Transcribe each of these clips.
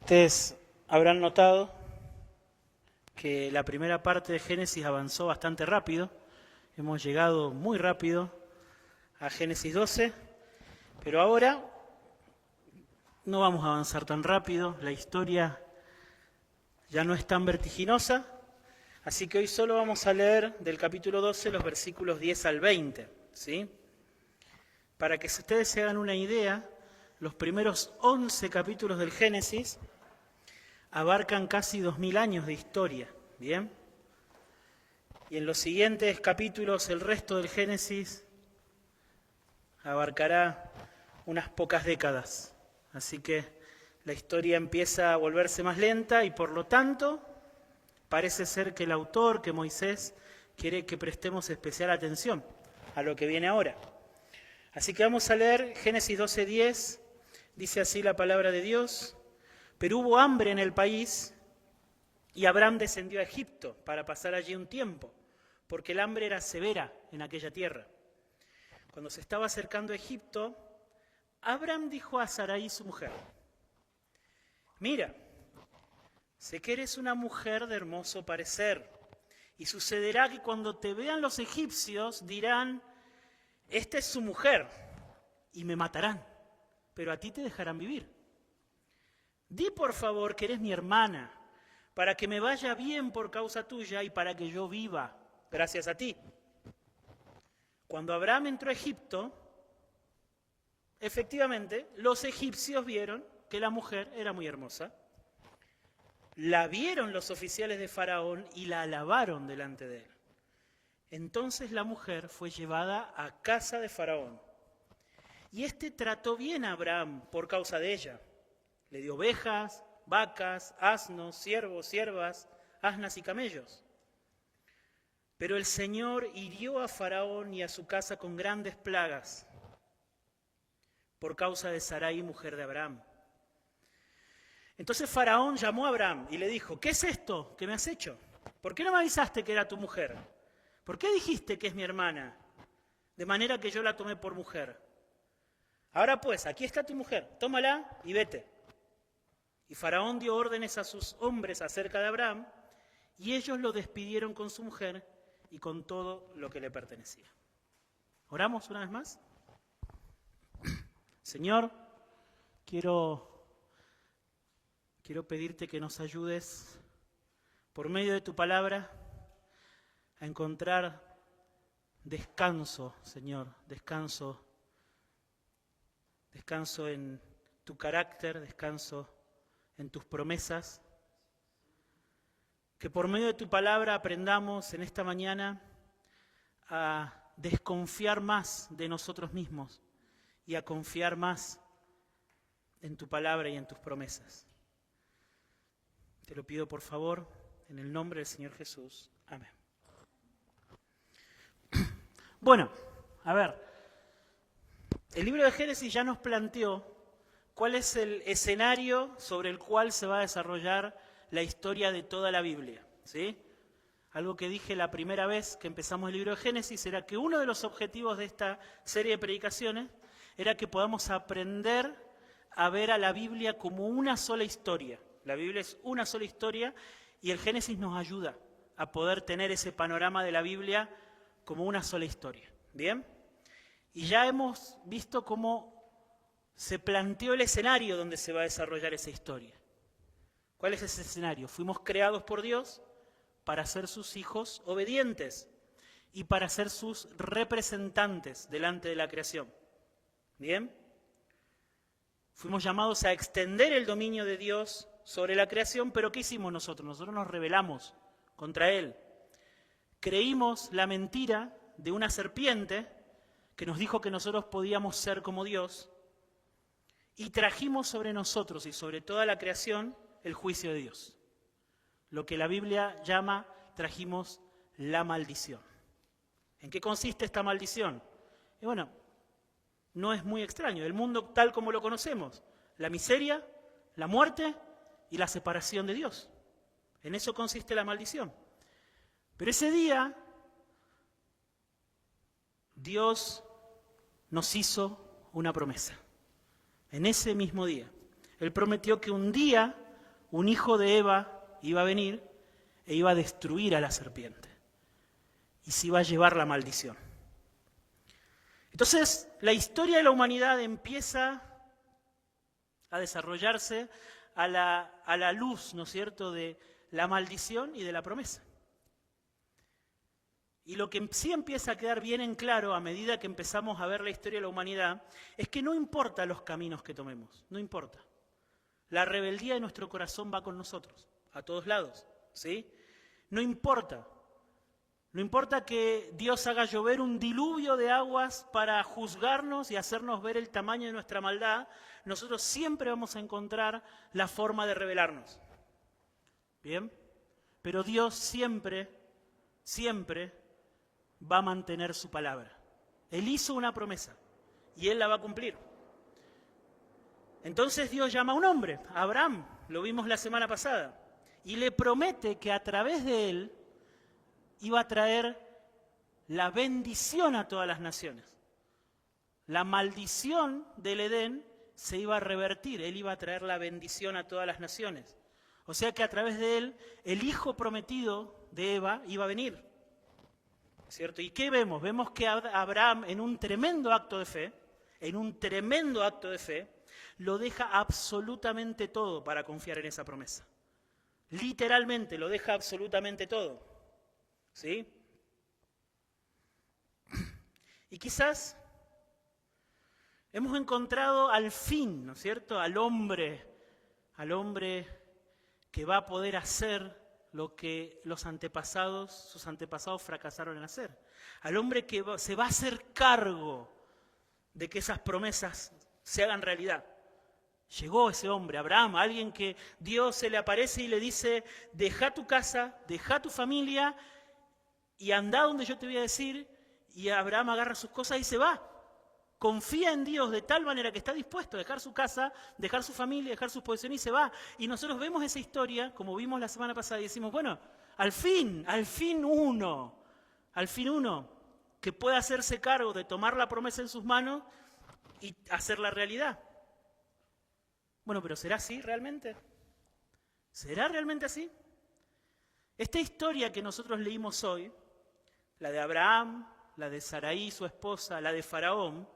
Ustedes habrán notado que la primera parte de Génesis avanzó bastante rápido. Hemos llegado muy rápido a Génesis 12, pero ahora no vamos a avanzar tan rápido. La historia ya no es tan vertiginosa, así que hoy solo vamos a leer del capítulo 12 los versículos 10 al 20, ¿sí? Para que ustedes se hagan una idea, los primeros 11 capítulos del Génesis abarcan casi 2000 años de historia, ¿bien? Y en los siguientes capítulos el resto del Génesis abarcará unas pocas décadas. Así que la historia empieza a volverse más lenta y por lo tanto parece ser que el autor, que Moisés, quiere que prestemos especial atención a lo que viene ahora. Así que vamos a leer Génesis 12:10, dice así la palabra de Dios: pero hubo hambre en el país y Abraham descendió a Egipto para pasar allí un tiempo, porque el hambre era severa en aquella tierra. Cuando se estaba acercando a Egipto, Abraham dijo a Sarai, su mujer: mira, sé que eres una mujer de hermoso parecer, y sucederá que cuando te vean los egipcios dirán: esta es su mujer, y me matarán, pero a ti te dejarán vivir. Di por favor que eres mi hermana, para que me vaya bien por causa tuya y para que yo viva gracias a ti. Cuando Abraham entró a Egipto, efectivamente, los egipcios vieron que la mujer era muy hermosa. La vieron los oficiales de Faraón y la alabaron delante de él. Entonces la mujer fue llevada a casa de Faraón. Y éste trató bien a Abraham por causa de ella. Le dio ovejas, vacas, asnos, siervos, siervas, asnas y camellos. Pero el Señor hirió a Faraón y a su casa con grandes plagas por causa de Sarai, mujer de Abraham. Entonces Faraón llamó a Abraham y le dijo: ¿qué es esto que me has hecho? ¿Por qué no me avisaste que era tu mujer? ¿Por qué dijiste que es mi hermana? De manera que yo la tomé por mujer. Ahora pues, aquí está tu mujer, tómala y vete. Y Faraón dio órdenes a sus hombres acerca de Abraham, y ellos lo despidieron con su mujer y con todo lo que le pertenecía. ¿Oramos una vez más? Señor, quiero pedirte que nos ayudes por medio de tu palabra a encontrar descanso, Señor, descanso en tu carácter, descanso en tus promesas. Que por medio de tu palabra aprendamos en esta mañana a desconfiar más de nosotros mismos y a confiar más en tu palabra y en tus promesas. Te lo pido por favor, en el nombre del Señor Jesús. Amén. Bueno, a ver, el libro de Génesis ya nos planteó cuál es el escenario sobre el cual se va a desarrollar la historia de toda la Biblia, ¿sí? Algo que dije la primera vez que empezamos el libro de Génesis era que uno de los objetivos de esta serie de predicaciones era que podamos aprender a ver a la Biblia como una sola historia. La Biblia es una sola historia y el Génesis nos ayuda a poder tener ese panorama de la Biblia como una sola historia. ¿Bien? Y ya hemos visto cómo se planteó el escenario donde se va a desarrollar esa historia. ¿Cuál es ese escenario? Fuimos creados por Dios para ser sus hijos obedientes y para ser sus representantes delante de la creación. ¿Bien? Fuimos llamados a extender el dominio de Dios sobre la creación, pero ¿qué hicimos nosotros? Nosotros nos rebelamos contra Él. Creímos la mentira de una serpiente que nos dijo que nosotros podíamos ser como Dios y trajimos sobre nosotros y sobre toda la creación el juicio de Dios. Lo que la Biblia llama, trajimos la maldición. ¿En qué consiste esta maldición? Y bueno, no es muy extraño. El mundo tal como lo conocemos, la miseria, la muerte y la separación de Dios. En eso consiste la maldición. Pero ese día, Dios nos hizo una promesa. En ese mismo día, Él prometió que un día un hijo de Eva iba a venir e iba a destruir a la serpiente. Y se iba a llevar la maldición. Entonces, la historia de la humanidad empieza a desarrollarse a la luz, ¿no es cierto?, de la maldición y de la promesa. Y lo que sí empieza a quedar bien en claro a medida que empezamos a ver la historia de la humanidad es que no importa los caminos que tomemos, no importa. La rebeldía de nuestro corazón va con nosotros, a todos lados, ¿sí? No importa. No importa que Dios haga llover un diluvio de aguas para juzgarnos y hacernos ver el tamaño de nuestra maldad, nosotros siempre vamos a encontrar la forma de rebelarnos. ¿Bien? Pero Dios siempre, siempre va a mantener su palabra. Él hizo una promesa y Él la va a cumplir. Entonces Dios llama a un hombre, a Abraham, lo vimos la semana pasada, y le promete que a través de él iba a traer la bendición a todas las naciones. La maldición del Edén se iba a revertir, él iba a traer la bendición a todas las naciones. O sea que a través de él, el hijo prometido de Eva iba a venir. ¿Cierto? ¿Y qué vemos? Vemos que Abraham, en un tremendo acto de fe, lo deja absolutamente todo para confiar en esa promesa. Literalmente lo deja absolutamente todo. ¿Sí? Y quizás hemos encontrado al fin, ¿no es cierto?, al hombre que va a poder hacer lo que sus antepasados fracasaron en hacer. Al hombre que se va a hacer cargo de que esas promesas se hagan realidad. Llegó ese hombre, Abraham, alguien que Dios se le aparece y le dice, deja tu casa, deja tu familia y anda donde yo te voy a decir. Y Abraham agarra sus cosas y se va. Confía en Dios de tal manera que está dispuesto a dejar su casa, dejar su familia, dejar sus posesiones y se va. Y nosotros vemos esa historia, como vimos la semana pasada, y decimos, bueno, al fin uno que pueda hacerse cargo de tomar la promesa en sus manos y hacerla realidad. Bueno, pero ¿será así realmente? ¿Será realmente así? Esta historia que nosotros leímos hoy, la de Abraham, la de Saraí, su esposa, la de Faraón,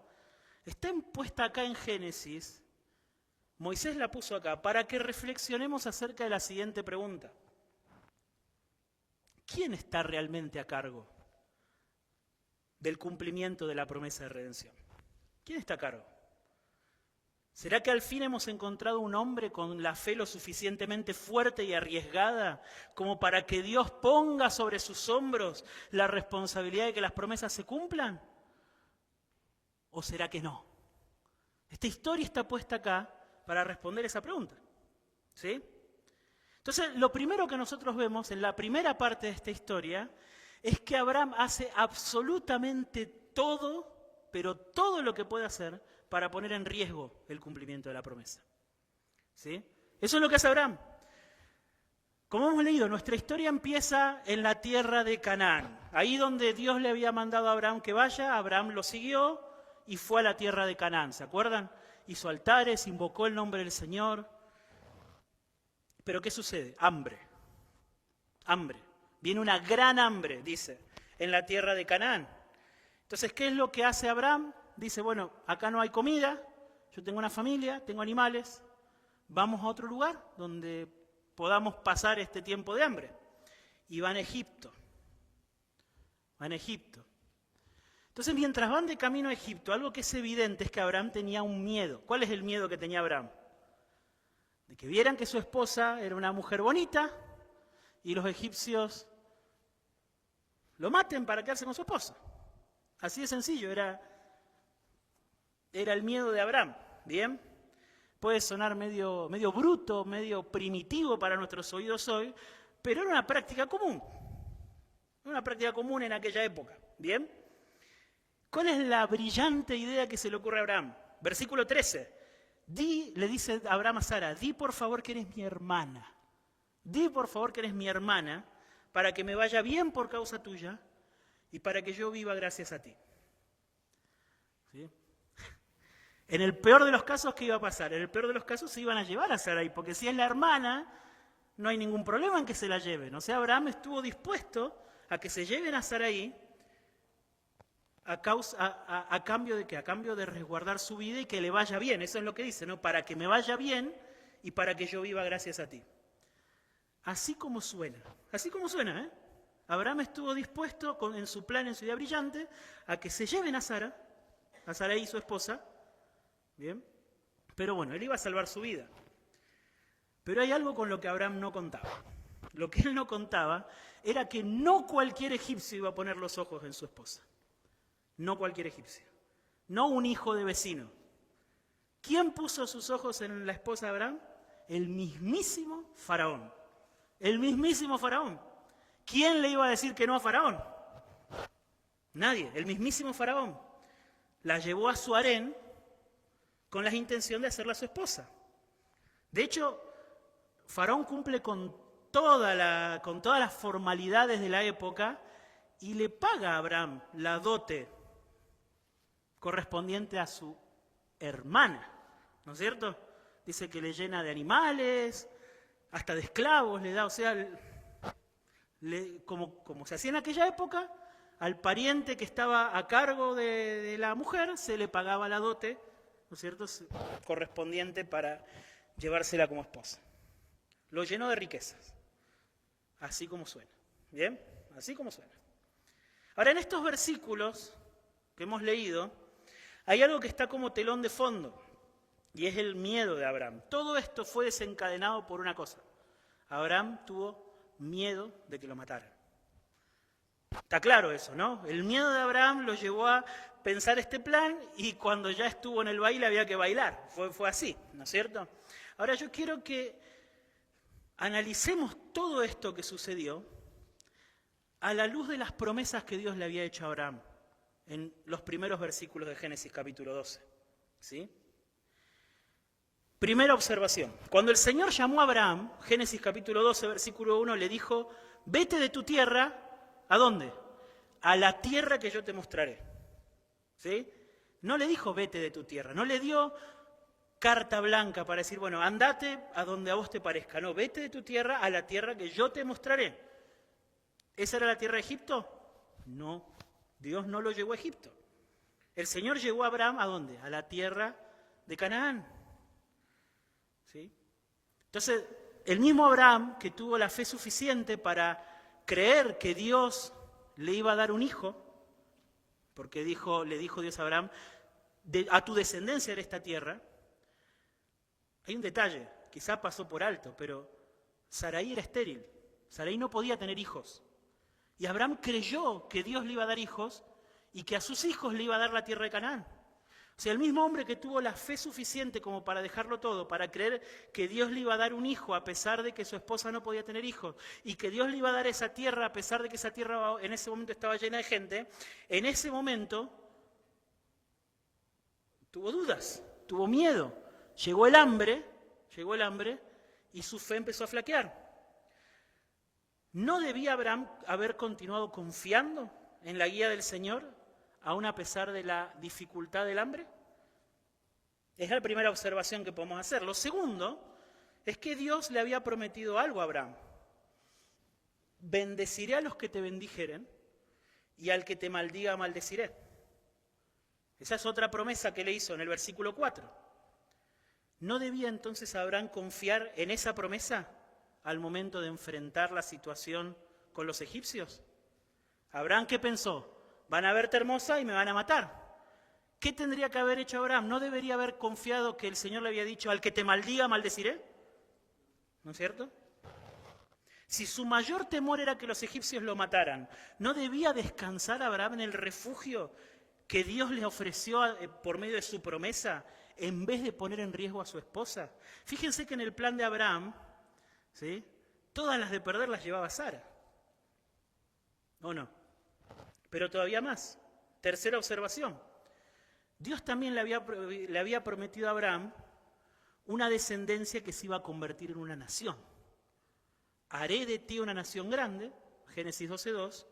está puesta acá en Génesis. Moisés la puso acá para que reflexionemos acerca de la siguiente pregunta. ¿Quién está realmente a cargo del cumplimiento de la promesa de redención? ¿Quién está a cargo? ¿Será que al fin hemos encontrado un hombre con la fe lo suficientemente fuerte y arriesgada como para que Dios ponga sobre sus hombros la responsabilidad de que las promesas se cumplan? ¿O será que no? Esta historia está puesta acá para responder esa pregunta. ¿Sí? Entonces, lo primero que nosotros vemos en la primera parte de esta historia es que Abraham hace absolutamente todo, pero todo lo que puede hacer para poner en riesgo el cumplimiento de la promesa. ¿Sí? Eso es lo que hace Abraham. Como hemos leído, nuestra historia empieza en la tierra de Canaán. Ahí donde Dios le había mandado a Abraham que vaya, Abraham lo siguió y fue a la tierra de Canaán. ¿Se acuerdan? Hizo altares, invocó el nombre del Señor. Pero ¿qué sucede? Hambre. Viene una gran hambre, dice, en la tierra de Canaán. Entonces, ¿qué es lo que hace Abraham? Dice, bueno, acá no hay comida, yo tengo una familia, tengo animales, vamos a otro lugar donde podamos pasar este tiempo de hambre. Y van a Egipto. Entonces, mientras van de camino a Egipto, algo que es evidente es que Abraham tenía un miedo. ¿Cuál es el miedo que tenía Abraham? De que vieran que su esposa era una mujer bonita y los egipcios lo maten para quedarse con su esposa. Así de sencillo, era el miedo de Abraham. ¿Bien? Puede sonar medio bruto, medio primitivo para nuestros oídos hoy, pero era una práctica común. Una práctica común en aquella época. ¿Bien? ¿Cuál es la brillante idea que se le ocurre a Abraham? Versículo 13. Le dice Abraham a Sara, di por favor que eres mi hermana. Di por favor que eres mi hermana para que me vaya bien por causa tuya y para que yo viva gracias a ti. ¿Sí? En el peor de los casos, ¿qué iba a pasar? En el peor de los casos se iban a llevar a Sarai, porque si es la hermana, no hay ningún problema en que se la lleven. O sea, Abraham estuvo dispuesto a que se lleven a Sarai a cambio de qué? A cambio de resguardar su vida y que le vaya bien. Eso es lo que dice, ¿no? Para que me vaya bien y para que yo viva gracias a ti. Así como suena, ¿eh? Abraham estuvo dispuesto en su plan, en su idea brillante, a que se lleven a Sarai, su esposa, ¿bien? Pero bueno, él iba a salvar su vida. Pero hay algo con lo que Abraham no contaba. Lo que él no contaba era que no cualquier egipcio iba a poner los ojos en su esposa. No cualquier egipcio. No un hijo de vecino. ¿Quién puso sus ojos en la esposa de Abraham? El mismísimo Faraón. El mismísimo Faraón. ¿Quién le iba a decir que no a Faraón? Nadie. El mismísimo Faraón. La llevó a su harén con la intención de hacerla su esposa. De hecho, Faraón cumple con todas las formalidades de la época y le paga a Abraham la dote correspondiente a su hermana, ¿no es cierto? Dice que le llena de animales, hasta de esclavos le da, o sea, como se hacía en aquella época, al pariente que estaba a cargo de la mujer se le pagaba la dote, ¿no es cierto?, correspondiente para llevársela como esposa. Lo llenó de riquezas, así como suena, ¿bien? Así como suena. Ahora, en estos versículos que hemos leído, hay algo que está como telón de fondo, y es el miedo de Abraham. Todo esto fue desencadenado por una cosa. Abraham tuvo miedo de que lo mataran. Está claro eso, ¿no? El miedo de Abraham lo llevó a pensar este plan y cuando ya estuvo en el baile había que bailar. Fue así, ¿no es cierto? Ahora yo quiero que analicemos todo esto que sucedió a la luz de las promesas que Dios le había hecho a Abraham en los primeros versículos de Génesis capítulo 12. ¿Sí? Primera observación. Cuando el Señor llamó a Abraham, Génesis capítulo 12, versículo 1, le dijo, vete de tu tierra, ¿a dónde? A la tierra que yo te mostraré. ¿Sí? No le dijo vete de tu tierra, no le dio carta blanca para decir, bueno, andate a donde a vos te parezca. No, vete de tu tierra a la tierra que yo te mostraré. ¿Esa era la tierra de Egipto? No, Dios no lo llevó a Egipto. El Señor llevó a Abraham, ¿a dónde? A la tierra de Canaán. ¿Sí? Entonces, el mismo Abraham que tuvo la fe suficiente para creer que Dios le iba a dar un hijo, porque le dijo Dios a Abraham, a tu descendencia de esta tierra. Hay un detalle, quizá pasó por alto, pero Sarai era estéril. Sarai no podía tener hijos. Y Abraham creyó que Dios le iba a dar hijos y que a sus hijos le iba a dar la tierra de Canaán. O sea, el mismo hombre que tuvo la fe suficiente como para dejarlo todo, para creer que Dios le iba a dar un hijo a pesar de que su esposa no podía tener hijos, y que Dios le iba a dar esa tierra a pesar de que esa tierra en ese momento estaba llena de gente, en ese momento tuvo dudas, tuvo miedo. Llegó el hambre y su fe empezó a flaquear. ¿No debía Abraham haber continuado confiando en la guía del Señor, aún a pesar de la dificultad del hambre? Es la primera observación que podemos hacer. Lo segundo es que Dios le había prometido algo a Abraham. Bendeciré a los que te bendijeren y al que te maldiga maldeciré. Esa es otra promesa que le hizo en el versículo 4. ¿No debía entonces Abraham confiar en esa promesa al momento de enfrentar la situación con los egipcios? ¿Abraham qué pensó? Van a verte hermosa y me van a matar. ¿Qué tendría que haber hecho Abraham? ¿No debería haber confiado que el Señor le había dicho, al que te maldiga, maldeciré? ¿No es cierto? Si su mayor temor era que los egipcios lo mataran, ¿no debía descansar Abraham en el refugio que Dios le ofreció por medio de su promesa, en vez de poner en riesgo a su esposa? Fíjense que en el plan de Abraham, ¿sí?, todas las de perder las llevaba Sara. ¿O no? Pero todavía más. Tercera observación. Dios también le había prometido a Abraham una descendencia que se iba a convertir en una nación. Haré de ti una nación grande, Génesis 12:2,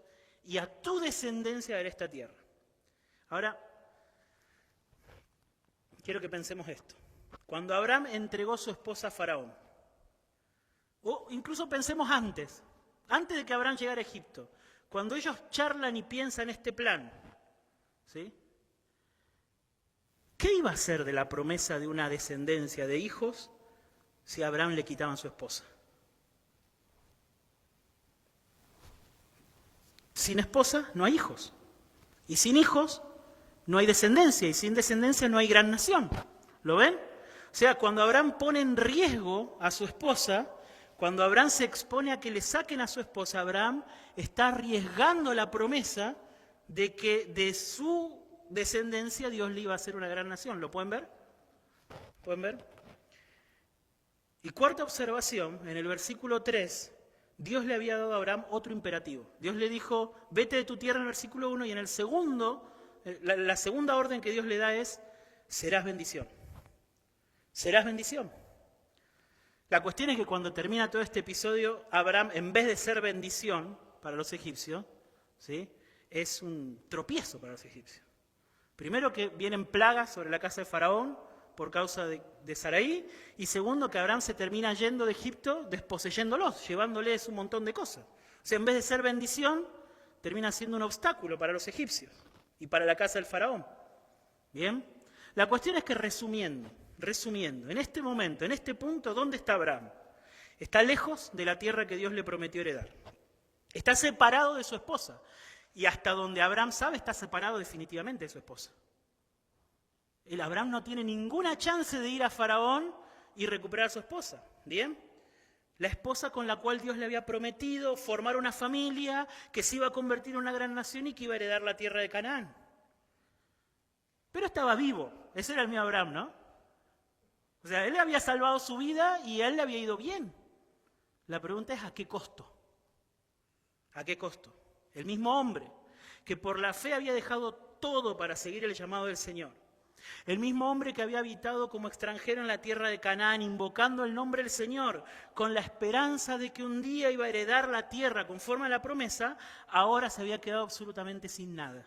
y a tu descendencia daré esta tierra. Ahora, quiero que pensemos esto. Cuando Abraham entregó su esposa a Faraón, o incluso pensemos antes de que Abraham llegara a Egipto, cuando ellos charlan y piensan este plan, ¿sí? ¿Qué iba a hacer de la promesa de una descendencia de hijos si a Abraham le quitaban su esposa? Sin esposa no hay hijos. Y sin hijos no hay descendencia. Y sin descendencia no hay gran nación. ¿Lo ven? O sea, cuando Abraham pone en riesgo a su esposa, cuando Abraham se expone a que le saquen a su esposa, Abraham está arriesgando la promesa de que de su descendencia Dios le iba a hacer una gran nación. ¿Lo pueden ver? ¿Pueden ver? Y cuarta observación, en el versículo 3, Dios le había dado a Abraham otro imperativo. Dios le dijo, vete de tu tierra en el versículo 1, y en el segundo, la segunda orden que Dios le da es, serás bendición. Serás bendición. La cuestión es que cuando termina todo este episodio, Abraham, en vez de ser bendición para los egipcios, ¿sí?, es un tropiezo para los egipcios. Primero que vienen plagas sobre la casa de Faraón por causa de Sarai, y segundo que Abraham se termina yendo de Egipto desposeyéndolos, llevándoles un montón de cosas. O sea, en vez de ser bendición, termina siendo un obstáculo para los egipcios y para la casa del Faraón. ¿Bien? La cuestión es que resumiendo, en este momento, en este punto, ¿dónde está Abraham? Está lejos de la tierra que Dios le prometió heredar. Está separado de su esposa. Y hasta donde Abraham sabe, está separado definitivamente de su esposa. El Abraham no tiene ninguna chance de ir a Faraón y recuperar a su esposa. ¿Bien? La esposa con la cual Dios le había prometido formar una familia que se iba a convertir en una gran nación y que iba a heredar la tierra de Canaán. Pero estaba vivo. Ese era el mío Abraham, ¿no? O sea, él le había salvado su vida y a él le había ido bien. La pregunta es, ¿a qué costo? ¿A qué costo? El mismo hombre que por la fe había dejado todo para seguir el llamado del Señor. El mismo hombre que había habitado como extranjero en la tierra de Canaán, invocando el nombre del Señor, con la esperanza de que un día iba a heredar la tierra conforme a la promesa, ahora se había quedado absolutamente sin nada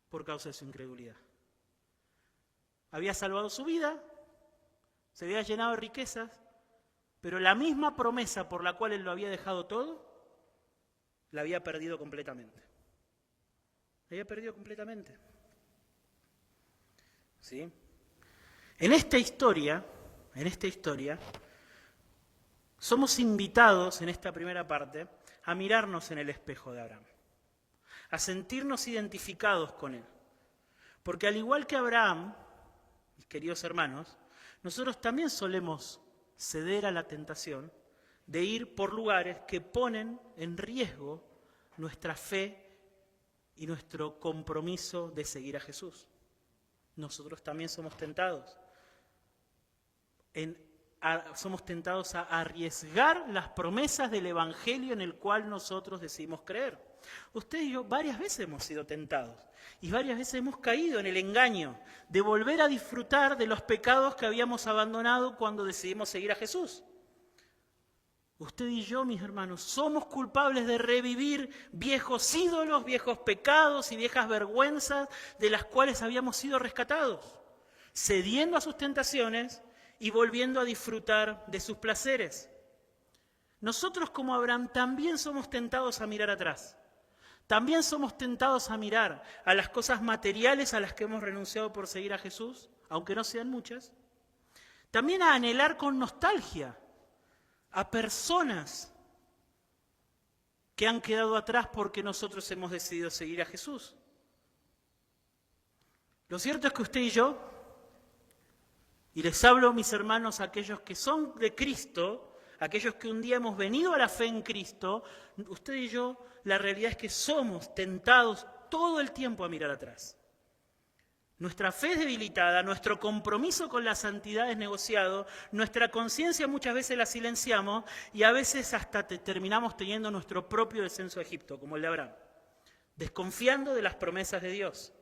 por causa de su incredulidad. Había salvado su vida, se había llenado de riquezas, pero la misma promesa por la cual él lo había dejado todo, la había perdido completamente. La había perdido completamente. ¿Sí? En esta historia, somos invitados en esta primera parte a mirarnos en el espejo de Abraham, a sentirnos identificados con él. Porque al igual que Abraham, mis queridos hermanos, nosotros también solemos ceder a la tentación de ir por lugares que ponen en riesgo nuestra fe y nuestro compromiso de seguir a Jesús. Nosotros también somos tentados. Somos tentados a arriesgar las promesas del Evangelio en el cual nosotros decidimos creer. Usted y yo varias veces hemos sido tentados y varias veces hemos caído en el engaño de volver a disfrutar de los pecados que habíamos abandonado cuando decidimos seguir a Jesús. Usted y yo, mis hermanos, somos culpables de revivir viejos ídolos, viejos pecados y viejas vergüenzas de las cuales habíamos sido rescatados, cediendo a sus tentaciones y volviendo a disfrutar de sus placeres. Nosotros, como Abraham, también somos tentados a mirar atrás. También somos tentados a mirar a las cosas materiales a las que hemos renunciado por seguir a Jesús, aunque no sean muchas. También a anhelar con nostalgia a personas que han quedado atrás porque nosotros hemos decidido seguir a Jesús. Lo cierto es que usted y yo, y les hablo, mis hermanos, a aquellos que son de Cristo, aquellos que un día hemos venido a la fe en Cristo, usted y yo, la realidad es que somos tentados todo el tiempo a mirar atrás. Nuestra fe es debilitada, nuestro compromiso con la santidad es negociado, nuestra conciencia muchas veces la silenciamos y a veces hasta terminamos teniendo nuestro propio descenso a Egipto, como el de Abraham, desconfiando de las promesas de Dios.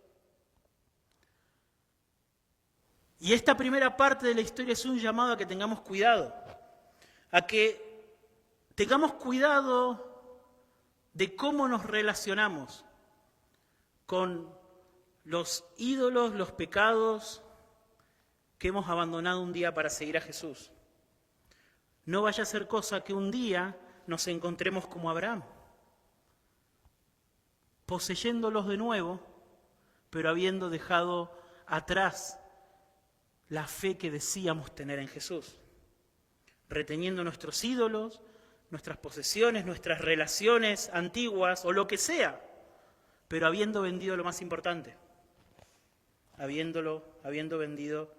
Y esta primera parte de la historia es un llamado a que tengamos cuidado, a que tengamos cuidado de cómo nos relacionamos con los ídolos, los pecados que hemos abandonado un día para seguir a Jesús. No vaya a ser cosa que un día nos encontremos como Abraham, poseyéndolos de nuevo, pero habiendo dejado atrás la fe que decíamos tener en Jesús, reteniendo nuestros ídolos, nuestras posesiones, nuestras relaciones antiguas o lo que sea, pero habiendo vendido lo más importante, habiendo vendido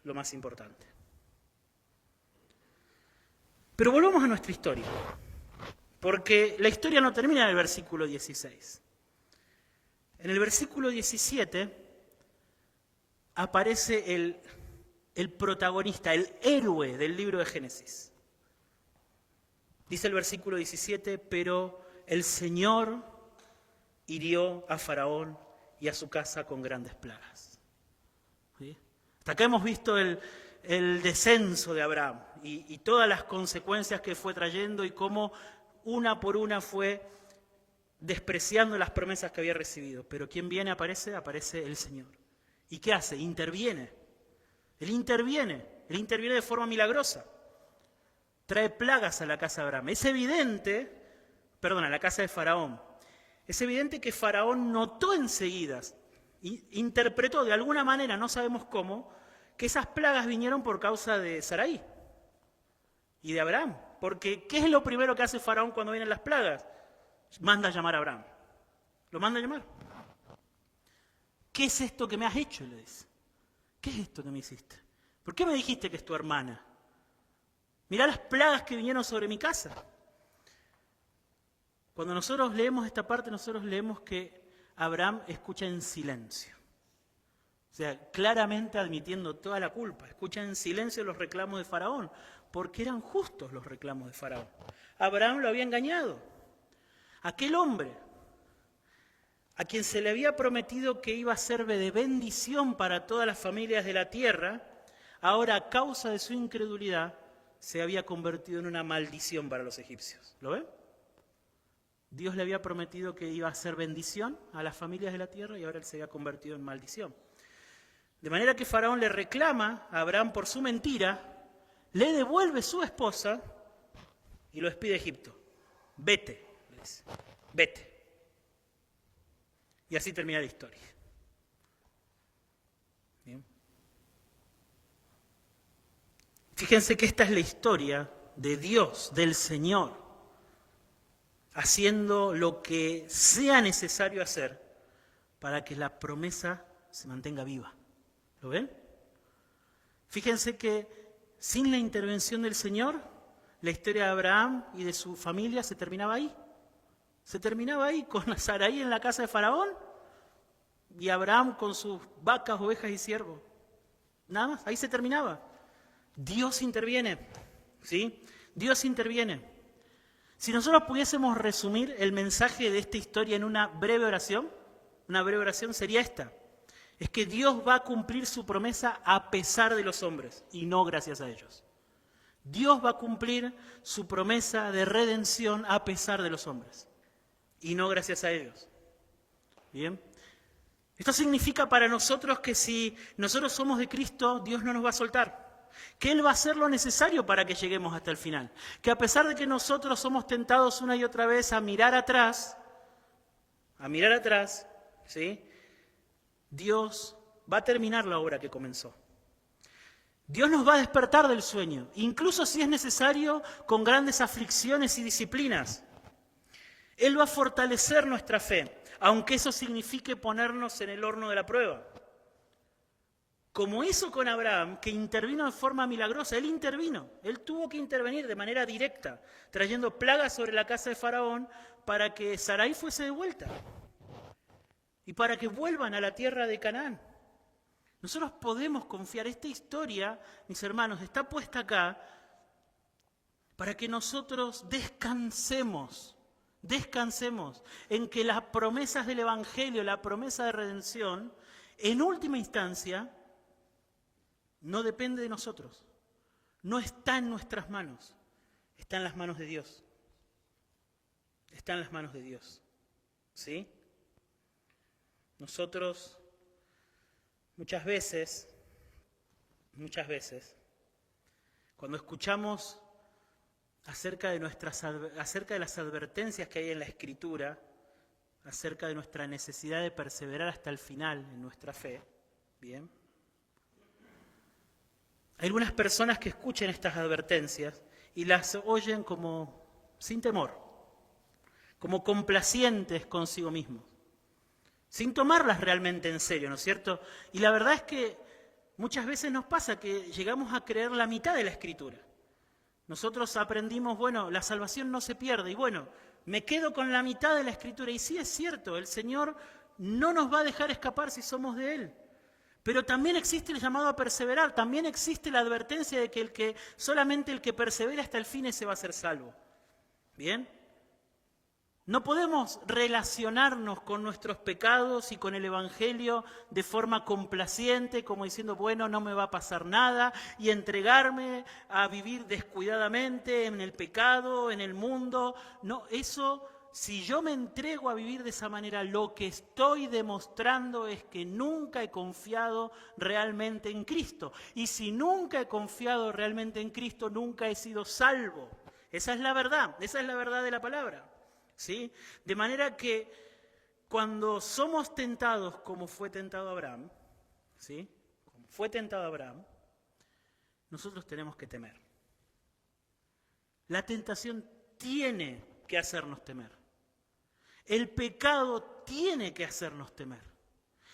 lo más importante. Pero volvamos a nuestra historia, porque la historia no termina en el versículo 16. En el versículo 17 aparece el protagonista, el héroe del libro de Génesis. Dice el versículo 17, pero el Señor hirió a Faraón y a su casa con grandes plagas. ¿Sí? Hasta acá hemos visto el descenso de Abraham y todas las consecuencias que fue trayendo y cómo una por una fue despreciando las promesas que había recibido. Pero ¿quién viene? Aparece el Señor. ¿Y qué hace? Interviene. Él interviene de forma milagrosa. Trae plagas a la casa de Abraham. Es evidente, a la casa de Faraón. Es evidente que Faraón notó enseguida, interpretó de alguna manera, no sabemos cómo, que esas plagas vinieron por causa de Sarai y de Abraham. Porque ¿qué es lo primero que hace Faraón cuando vienen las plagas? Manda a llamar a Abraham. Lo manda a llamar. ¿Qué es esto que me has hecho? Le dice. ¿Qué es esto que me hiciste? ¿Por qué me dijiste que es tu hermana? Mirá las plagas que vinieron sobre mi casa. Cuando nosotros leemos esta parte, nosotros leemos que Abraham escucha en silencio. O sea, claramente admitiendo toda la culpa. Escucha en silencio los reclamos de Faraón, porque eran justos los reclamos de Faraón. Abraham lo había engañado. Aquel hombre a quien se le había prometido que iba a ser de bendición para todas las familias de la tierra, ahora a causa de su incredulidad se había convertido en una maldición para los egipcios. ¿Lo ven? Dios le había prometido que iba a ser bendición a las familias de la tierra y ahora él se había convertido en maldición. De manera que Faraón le reclama a Abraham por su mentira, le devuelve su esposa y lo despide a Egipto. Vete, le dice, vete. Y así termina la historia. ¿Bien? Fíjense que esta es la historia de Dios, del Señor, haciendo lo que sea necesario hacer para que la promesa se mantenga viva. ¿Lo ven? Fíjense que sin la intervención del Señor, la historia de Abraham y de su familia se terminaba ahí. Se terminaba ahí con Sarai en la casa de Faraón y Abraham con sus vacas, ovejas y siervos. Nada más, ahí se terminaba. Dios interviene, ¿sí? Dios interviene. Si nosotros pudiésemos resumir el mensaje de esta historia en una breve oración sería esta. Es que Dios va a cumplir su promesa a pesar de los hombres y no gracias a ellos. Dios va a cumplir su promesa de redención a pesar de los hombres y no gracias a ellos. ¿Bien? Esto significa para nosotros que si nosotros somos de Cristo, Dios no nos va a soltar. Que Él va a hacer lo necesario para que lleguemos hasta el final. Que a pesar de que nosotros somos tentados una y otra vez a mirar atrás, ¿sí? Dios va a terminar la obra que comenzó. Dios nos va a despertar del sueño, incluso si es necesario con grandes aflicciones y disciplinas. Él va a fortalecer nuestra fe, aunque eso signifique ponernos en el horno de la prueba. Como hizo con Abraham, que intervino de forma milagrosa. Él intervino, él tuvo que intervenir de manera directa, trayendo plagas sobre la casa de Faraón para que Sarai fuese de vuelta y para que vuelvan a la tierra de Canaán. Nosotros podemos confiar, esta historia, mis hermanos, está puesta acá para que nosotros descansemos en que las promesas del Evangelio, la promesa de redención, en última instancia, no depende de nosotros, no está en nuestras manos, está en las manos de Dios. Está en las manos de Dios. ¿Sí? Nosotros muchas veces muchas veces, cuando escuchamos acerca de las advertencias que hay en la Escritura, acerca de nuestra necesidad de perseverar hasta el final en nuestra fe, ¿bien? Hay algunas personas que escuchan estas advertencias y las oyen como sin temor, como complacientes consigo mismos, sin tomarlas realmente en serio, ¿no es cierto? Y la verdad es que muchas veces nos pasa que llegamos a creer la mitad de la Escritura. Nosotros aprendimos, bueno, la salvación no se pierde, y bueno, me quedo con la mitad de la Escritura. Y sí es cierto, el Señor no nos va a dejar escapar si somos de Él. Pero también existe el llamado a perseverar, también existe la advertencia de que solamente el que persevera hasta el fin ese va a ser salvo. ¿Bien? No podemos relacionarnos con nuestros pecados y con el Evangelio de forma complaciente, como diciendo, bueno, no me va a pasar nada, y entregarme a vivir descuidadamente en el pecado, en el mundo. No, eso, si yo me entrego a vivir de esa manera, lo que estoy demostrando es que nunca he confiado realmente en Cristo. Y si nunca he confiado realmente en Cristo, nunca he sido salvo. Esa es la verdad de la palabra. ¿Sí? De manera que cuando somos tentados como fue tentado Abraham, ¿sí? Como fue tentado Abraham, nosotros tenemos que temer. La tentación tiene que hacernos temer. El pecado tiene que hacernos temer.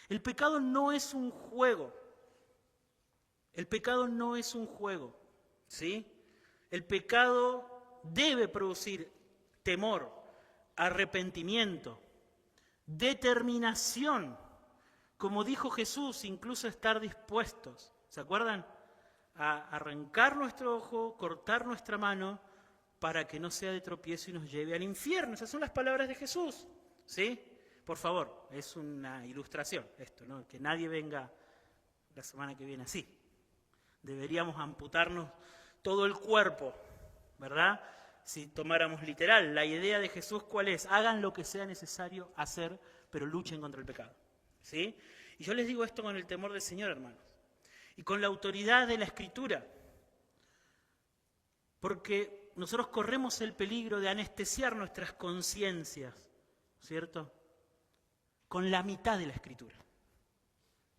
El pecado no es un juego. El pecado no es un juego, ¿sí? El pecado debe producir temor, arrepentimiento, determinación, como dijo Jesús, incluso estar dispuestos, ¿se acuerdan? A arrancar nuestro ojo, cortar nuestra mano, para que no sea de tropiezo y nos lleve al infierno. Esas son las palabras de Jesús, ¿sí? Por favor, es una ilustración esto, ¿no? Que nadie venga la semana que viene así. Deberíamos amputarnos todo el cuerpo, ¿verdad? Si tomáramos literal, la idea de Jesús, ¿cuál es? Hagan lo que sea necesario hacer, pero luchen contra el pecado, ¿sí? Y yo les digo esto con el temor del Señor, hermanos, y con la autoridad de la Escritura, porque nosotros corremos el peligro de anestesiar nuestras conciencias, ¿cierto? Con la mitad de la Escritura,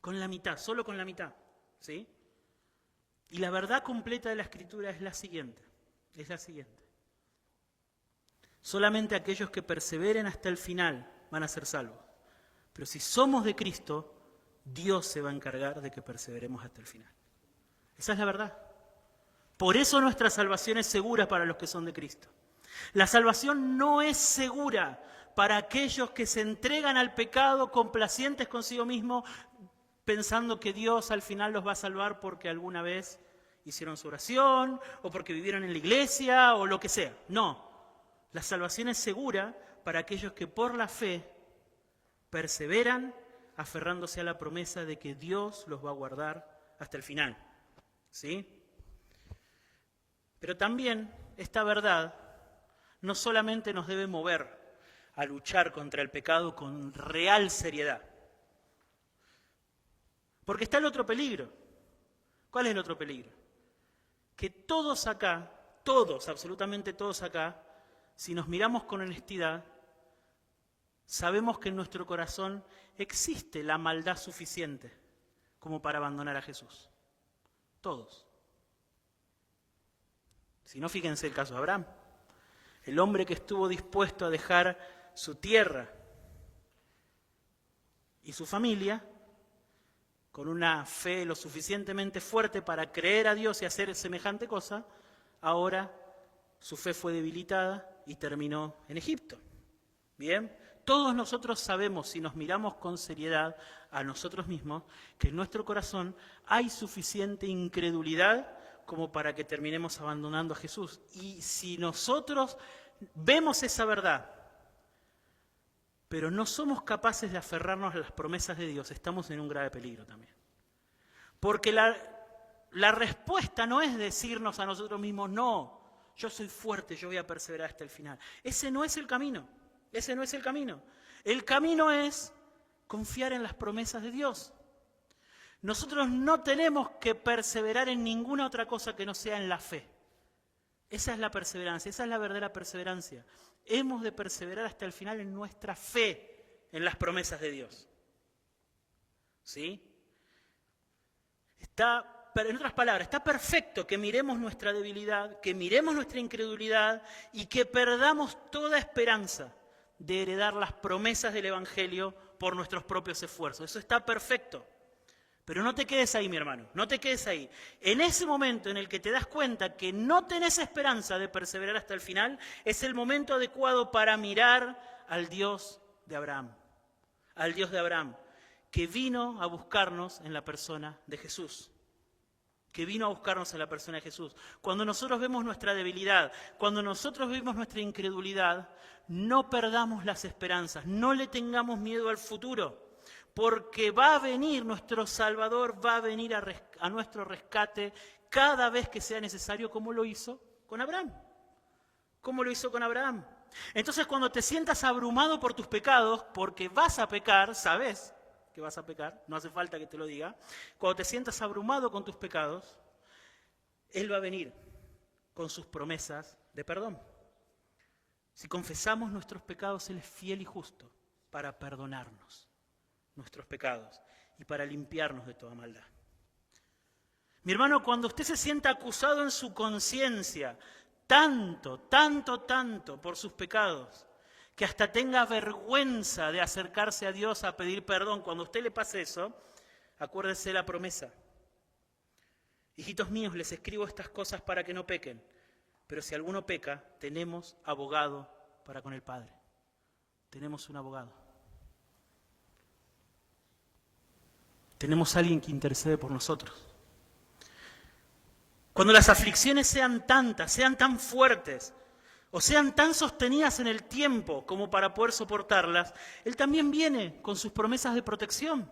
con la mitad, solo con la mitad, ¿sí? Y la verdad completa de la Escritura es la siguiente. Solamente aquellos que perseveren hasta el final van a ser salvos. Pero si somos de Cristo, Dios se va a encargar de que perseveremos hasta el final. Esa es la verdad. Por eso nuestra salvación es segura para los que son de Cristo. La salvación no es segura para aquellos que se entregan al pecado complacientes consigo mismos, pensando que Dios al final los va a salvar porque alguna vez hicieron su oración, o porque vivieron en la iglesia, o lo que sea. No. La salvación es segura para aquellos que por la fe perseveran aferrándose a la promesa de que Dios los va a guardar hasta el final. ¿Sí? Pero también esta verdad no solamente nos debe mover a luchar contra el pecado con real seriedad. Porque está el otro peligro. ¿Cuál es el otro peligro? Que todos acá, absolutamente todos acá, si nos miramos con honestidad, sabemos que en nuestro corazón existe la maldad suficiente como para abandonar a Jesús. Todos. Si no, fíjense el caso de Abraham. El hombre que estuvo dispuesto a dejar su tierra y su familia, con una fe lo suficientemente fuerte para creer a Dios y hacer semejante cosa, ahora su fe fue debilitada y terminó en Egipto. Bien, todos nosotros sabemos, si nos miramos con seriedad a nosotros mismos, que en nuestro corazón hay suficiente incredulidad como para que terminemos abandonando a Jesús. Y si nosotros vemos esa verdad, pero no somos capaces de aferrarnos a las promesas de Dios, estamos en un grave peligro también. Porque la respuesta no es decirnos a nosotros mismos, no, yo soy fuerte, yo voy a perseverar hasta el final. Ese no es el camino, El camino es confiar en las promesas de Dios. Nosotros no tenemos que perseverar en ninguna otra cosa que no sea en la fe. Esa es la perseverancia, esa es la verdadera perseverancia. Hemos de perseverar hasta el final en nuestra fe, en las promesas de Dios. ¿Sí? En otras palabras, está perfecto que miremos nuestra debilidad, que miremos nuestra incredulidad y que perdamos toda esperanza de heredar las promesas del Evangelio por nuestros propios esfuerzos. Eso está perfecto. Pero no te quedes ahí, mi hermano, no te quedes ahí. En ese momento en el que te das cuenta que no tenés esperanza de perseverar hasta el final, es el momento adecuado para mirar al Dios de Abraham. Al Dios de Abraham, que vino a buscarnos en la persona de Jesús. Que vino a buscarnos en la persona de Jesús. Cuando nosotros vemos nuestra debilidad, cuando nosotros vemos nuestra incredulidad, no perdamos las esperanzas, no le tengamos miedo al futuro. Porque va a venir nuestro Salvador, va a venir a nuestro rescate cada vez que sea necesario, como lo hizo con Abraham. Como lo hizo con Abraham. Entonces, cuando te sientas abrumado por tus pecados, porque vas a pecar, sabes que vas a pecar, no hace falta que te lo diga. Cuando te sientas abrumado con tus pecados, Él va a venir con sus promesas de perdón. Si confesamos nuestros pecados, Él es fiel y justo para perdonarnos nuestros pecados y para limpiarnos de toda maldad. Mi hermano, cuando usted se sienta acusado en su conciencia, tanto por sus pecados, que hasta tenga vergüenza de acercarse a Dios a pedir perdón, cuando a usted le pase eso, acuérdese la promesa. Hijitos míos, les escribo estas cosas para que no pequen, pero si alguno peca, tenemos abogado para con el Padre. Tenemos un abogado. Tenemos a alguien que intercede por nosotros. Cuando las aflicciones sean tantas, sean tan fuertes, o sean tan sostenidas en el tiempo como para poder soportarlas, Él también viene con sus promesas de protección.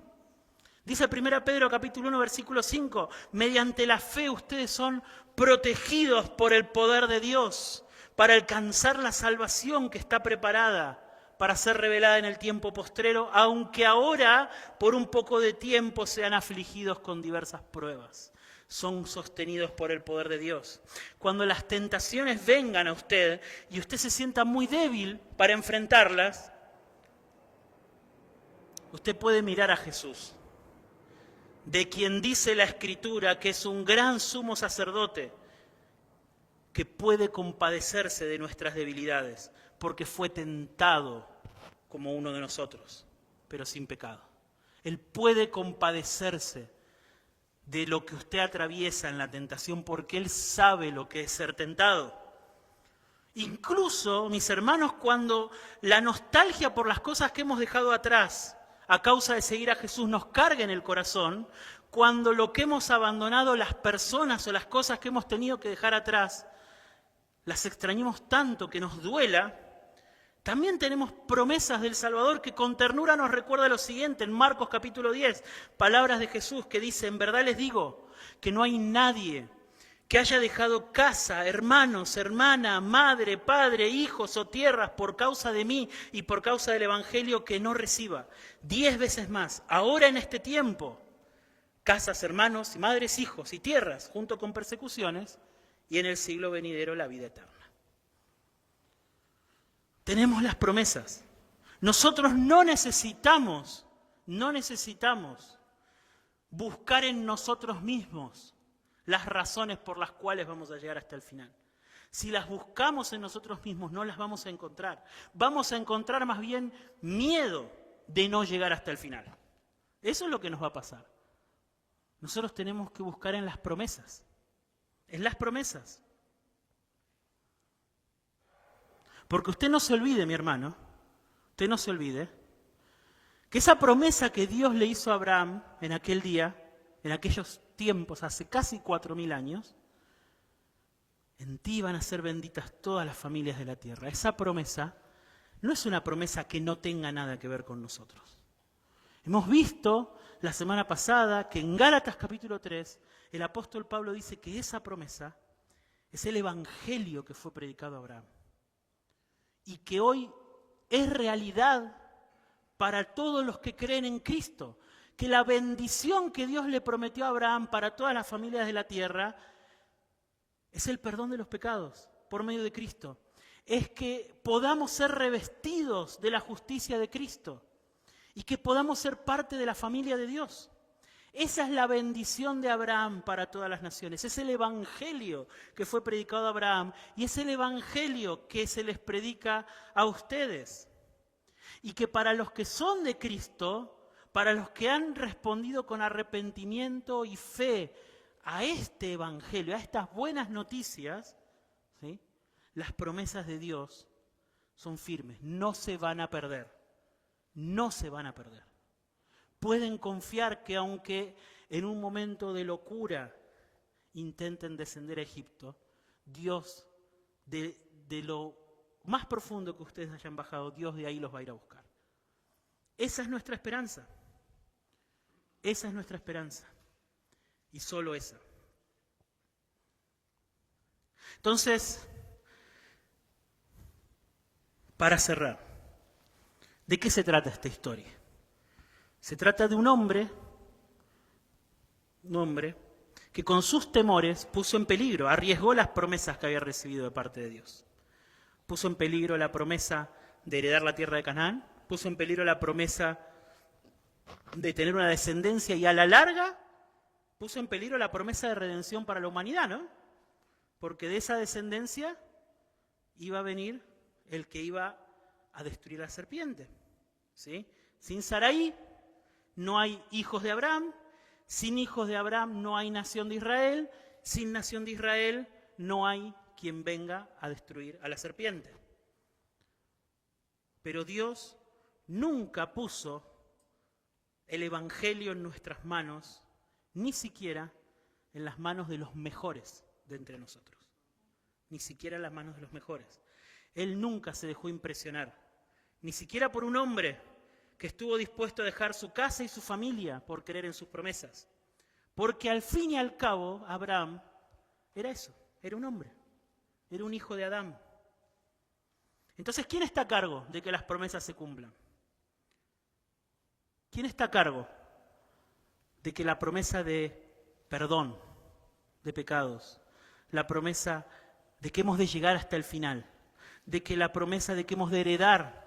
Dice 1 Pedro capítulo 1, versículo 5, mediante la fe ustedes son protegidos por el poder de Dios para alcanzar la salvación que está preparada para ser revelada en el tiempo postrero, aunque ahora por un poco de tiempo sean afligidos con diversas pruebas. Son sostenidos por el poder de Dios. Cuando las tentaciones vengan a usted y usted se sienta muy débil para enfrentarlas, usted puede mirar a Jesús, de quien dice la Escritura que es un gran sumo sacerdote que puede compadecerse de nuestras debilidades, porque fue tentado como uno de nosotros, pero sin pecado. Él puede compadecerse de lo que usted atraviesa en la tentación, porque Él sabe lo que es ser tentado. Incluso, mis hermanos, cuando la nostalgia por las cosas que hemos dejado atrás a causa de seguir a Jesús nos carga en el corazón, cuando lo que hemos abandonado, las personas o las cosas que hemos tenido que dejar atrás, las extrañemos tanto que nos duela, también tenemos promesas del Salvador que con ternura nos recuerda lo siguiente, en Marcos capítulo 10, palabras de Jesús que dice, en verdad les digo que no hay nadie que haya dejado casa, hermanos, hermana, madre, padre, hijos o tierras por causa de mí y por causa del Evangelio que no reciba 10 veces más, ahora en este tiempo, casas, hermanos, madres, hijos y tierras, junto con persecuciones, y en el siglo venidero la vida eterna. Tenemos las promesas. Nosotros no necesitamos buscar en nosotros mismos las razones por las cuales vamos a llegar hasta el final. Si las buscamos en nosotros mismos, no las vamos a encontrar. Vamos a encontrar más bien miedo de no llegar hasta el final. Eso es lo que nos va a pasar. Nosotros tenemos que buscar en las promesas. En las promesas. Porque usted no se olvide, mi hermano, usted no se olvide que esa promesa que Dios le hizo a Abraham en aquel día, en aquellos tiempos, hace casi 4000 años, en ti van a ser benditas todas las familias de la tierra. Esa promesa no es una promesa que no tenga nada que ver con nosotros. Hemos visto la semana pasada que en Gálatas capítulo 3, el apóstol Pablo dice que esa promesa es el evangelio que fue predicado a Abraham. Y que hoy es realidad para todos los que creen en Cristo, que la bendición que Dios le prometió a Abraham para todas las familias de la tierra es el perdón de los pecados por medio de Cristo. Es que podamos ser revestidos de la justicia de Cristo y que podamos ser parte de la familia de Dios. Esa es la bendición de Abraham para todas las naciones. Es el evangelio que fue predicado a Abraham y es el evangelio que se les predica a ustedes. Y que para los que son de Cristo, para los que han respondido con arrepentimiento y fe a este evangelio, a estas buenas noticias, ¿sí?, las promesas de Dios son firmes, no se van a perder, no se van a perder. Pueden confiar que aunque en un momento de locura intenten descender a Egipto, Dios de lo más profundo que ustedes hayan bajado, Dios de ahí los va a ir a buscar. Esa es nuestra esperanza. Esa es nuestra esperanza. Y solo esa. Entonces, para cerrar, ¿de qué se trata esta historia? Se trata de un hombre que con sus temores puso en peligro, arriesgó las promesas que había recibido de parte de Dios. Puso en peligro la promesa de heredar la tierra de Canaán, puso en peligro la promesa de tener una descendencia y a la larga puso en peligro la promesa de redención para la humanidad, ¿no? Porque de esa descendencia iba a venir el que iba a destruir a la serpiente, ¿sí? Sin Sarai no hay hijos de Abraham, sin hijos de Abraham no hay nación de Israel, sin nación de Israel no hay quien venga a destruir a la serpiente. Pero Dios nunca puso el evangelio en nuestras manos, ni siquiera en las manos de los mejores de entre nosotros, ni siquiera en las manos de los mejores. Él nunca se dejó impresionar, ni siquiera por un hombre que estuvo dispuesto a dejar su casa y su familia por creer en sus promesas. Porque al fin y al cabo, Abraham era eso, era un hombre, era un hijo de Adán. Entonces, ¿quién está a cargo de que las promesas se cumplan? ¿Quién está a cargo de que la promesa de perdón de pecados, la promesa de que hemos de llegar hasta el final, de que la promesa de que hemos de heredar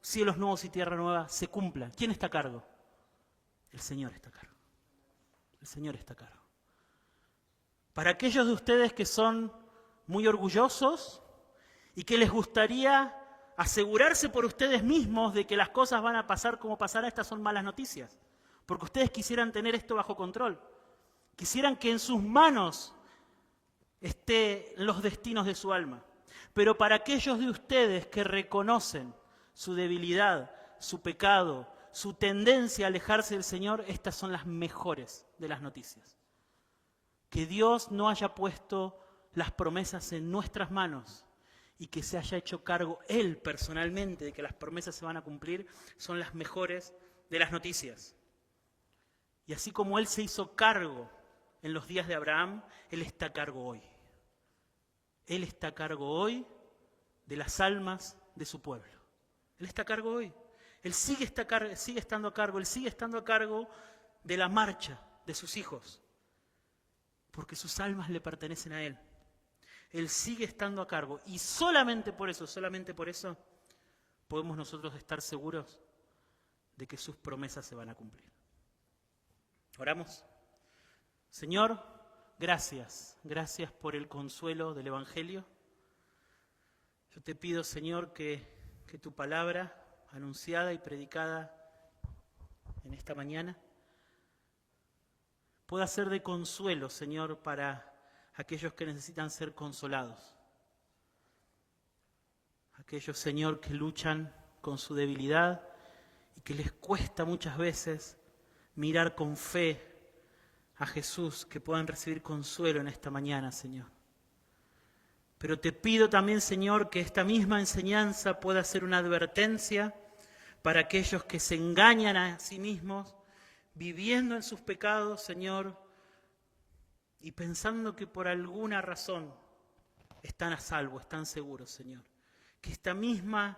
cielos nuevos y tierra nueva se cumpla? ¿Quién está a cargo? El Señor está a cargo. El Señor está a cargo. Para aquellos de ustedes que son muy orgullosos y que les gustaría asegurarse por ustedes mismos de que las cosas van a pasar como pasará, estas son malas noticias. Porque ustedes quisieran tener esto bajo control. Quisieran que en sus manos estén los destinos de su alma. Pero para aquellos de ustedes que reconocen su debilidad, su pecado, su tendencia a alejarse del Señor, estas son las mejores de las noticias. Que Dios no haya puesto las promesas en nuestras manos y que se haya hecho cargo Él personalmente de que las promesas se van a cumplir, son las mejores de las noticias. Y así como Él se hizo cargo en los días de Abraham, Él está a cargo hoy. Él está a cargo hoy de las almas de su pueblo. Él está a cargo hoy. Él sigue estando a cargo, Él sigue estando a cargo de la marcha de sus hijos, porque sus almas le pertenecen a Él. Él sigue estando a cargo y solamente por eso podemos nosotros estar seguros de que sus promesas se van a cumplir. ¿Oramos? Señor, gracias por el consuelo del Evangelio. Yo te pido, Señor, que tu palabra anunciada y predicada en esta mañana pueda ser de consuelo, Señor, para aquellos que necesitan ser consolados. Aquellos, Señor, que luchan con su debilidad y que les cuesta muchas veces mirar con fe a Jesús, que puedan recibir consuelo en esta mañana, Señor. Pero te pido también, Señor, que esta misma enseñanza pueda ser una advertencia para aquellos que se engañan a sí mismos, viviendo en sus pecados, Señor, y pensando que por alguna razón están a salvo, están seguros, Señor. Que esta misma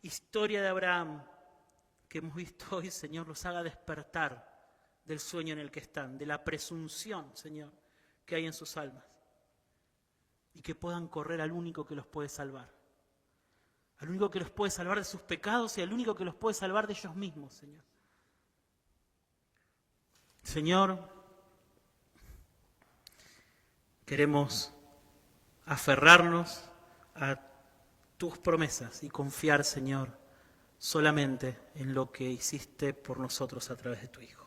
historia de Abraham que hemos visto hoy, Señor, los haga despertar del sueño en el que están, de la presunción, Señor, que hay en sus almas. Y que puedan correr al único que los puede salvar. Al único que los puede salvar de sus pecados y al único que los puede salvar de ellos mismos, Señor. Señor, queremos aferrarnos a tus promesas y confiar, Señor, solamente en lo que hiciste por nosotros a través de tu Hijo.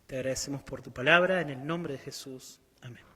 Te agradecemos por tu palabra, en el nombre de Jesús. Amén.